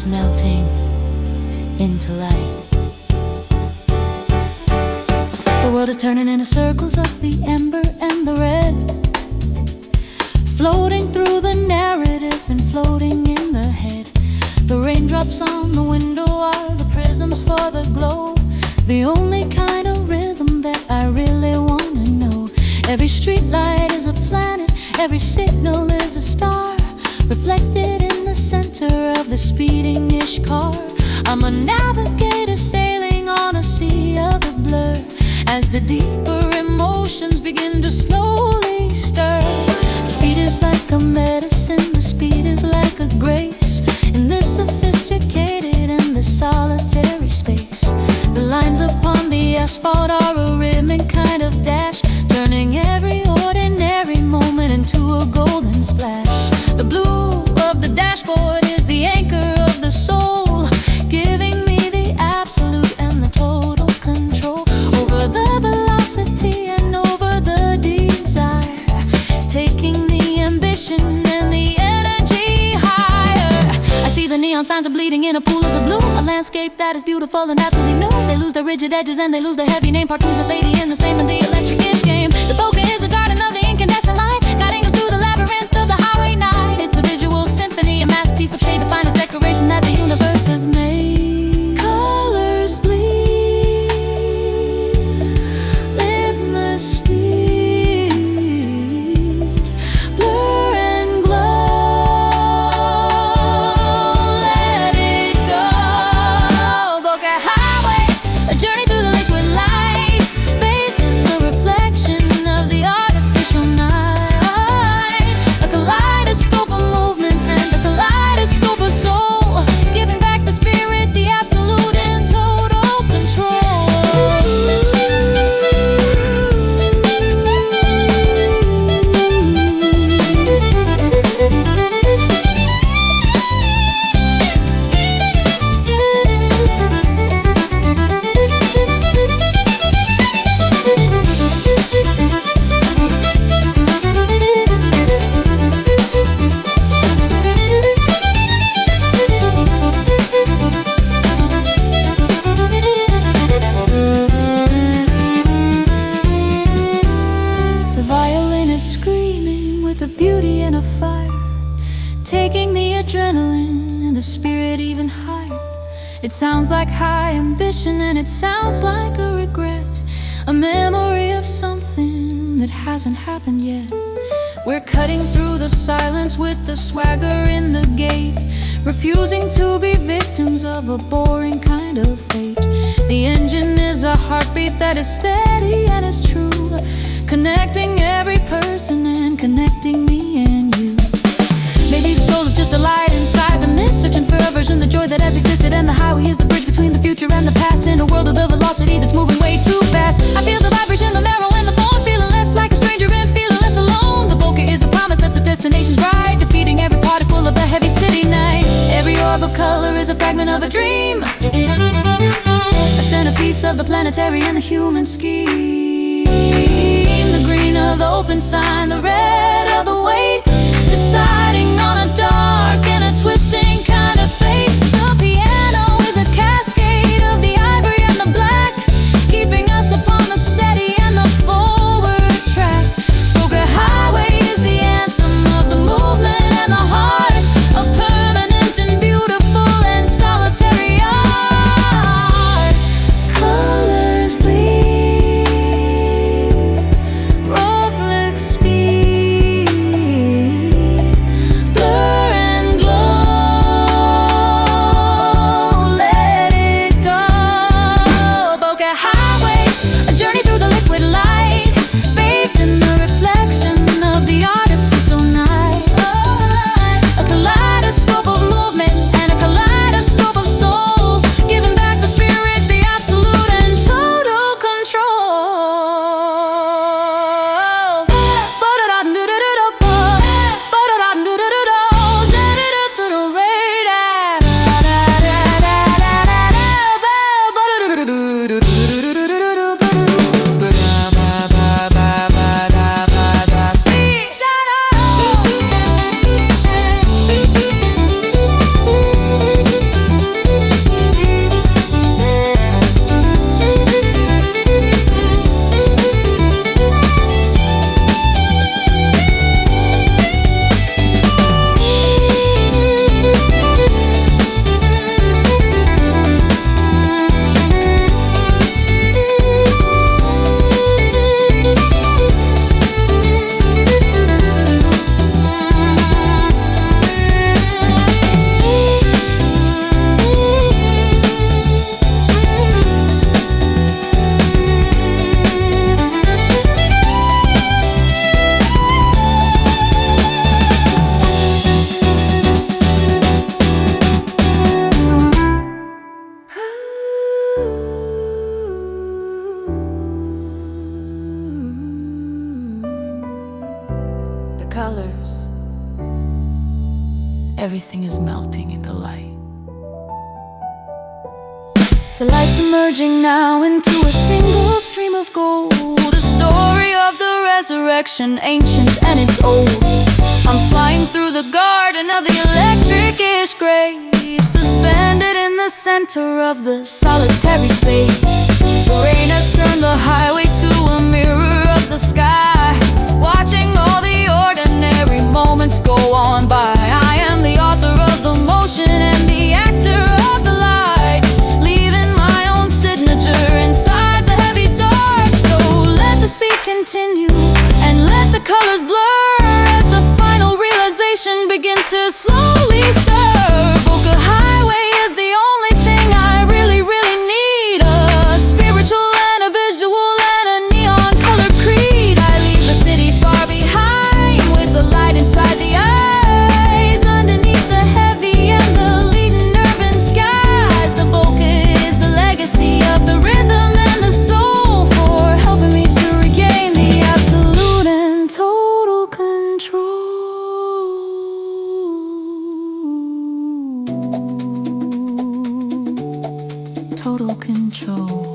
is melting into light. The world is turning into circles of the ember and the red, floating through the narrative and floating in the head. The raindrops on the window are the prisms for the glow, the only kind of rhythm that I really wanna know. Every street light is a planet, every signal is a star, reflected in the center of the speeding-ish car. I'm a navigator sailing on a sea of a blur, as the deeper emotions begin to slowly stir. The speed is like a medicine, the speed is like a grace, in this sophisticated and the solitary space. The lines upon the asphalt are a rhythmic kind of dash, turning every ordinary moment into a golden splash. The blue of the dashboard is the anchor of the soul, giving me the absolute and the total control over the velocity and over the desire, taking the ambition and the energy higher. I see the neon signs are bleeding in a pool of the blue, a landscape that is beautiful and absolutely new. They lose their rigid edges and they lose their heavy name. Part two's a lady in the same in the electric-ish game. The Bokeh is a garden of the incandescent light, guiding us through the labyrinth of the highway night. It's a visual symphony, a masterpiece of shade, the finest decoration that the universe has made. Colors bleed, limitless speed, blur and glow, let it go. Bokeh highway, a journey through the liquid light, bathed in the reflection of the artificial night. A kaleidoscope of movement and a kaleidoscope of soul, giving back the spirit, the absolute and total control. The violin is screaming with a beauty and a fire, taking the adrenaline and the spirit even higher. It sounds like high ambition and it sounds like a regret, a memory of something that hasn't happened yet. We're cutting through the silence with the swagger in the gait, refusing to be victims of a boring kind of fate. The engine is a heartbeat that is steady and is true, connecting every person and connecting me and you. Maybe the soul is just a light inside the mist, searching for a version of the joy that has existed, and the highway is the bridge between the future and the past, in a world of the velocity that's moving way too fast. I feel the vibration, the marrow and the bone, feeling less like a stranger and feeling less alone. The Bokeh is a promise that the destination's right, defeating every particle of the heavy city night. Every orb of color is a fragment of a dream, a centerpiece of the planetary and the human scheme. The green of the open sign, the red of the weight, deciding on a dark and a twisting kind of fate. The piano is a cascade of the ivory and the black, keeping us upon the steady and the forward track. Bokeh highway is the anthem of the movement and the heart of permanent and beautiful and solitary art. Colors bleed, road flick speed, everything is melting in the light. The light's emerging now into a single stream of gold, a story of the resurrection, ancient and it's old. I'm flying through the garden of the electric-ish grace, suspended in the center of the solitary space. The rain has turned the highway to a mirror of the sky, watching all the ordinary moments go on by. I am the author of the motion and the actor of the light, leaving my own signature inside the heavy dark. So let the speed continue and let the colors blur as the final realization begins to slowly stir. Bokeh Highway is the only thing I really need, a spiritual and a visual and a neon color creed. I leave the city far behind with the light inside the eyes, underneath the heavy and the leading urban skies. The Bokeh is the legacy of the rhythm and the soul, for helping me to regain the absolute and total control. Total control.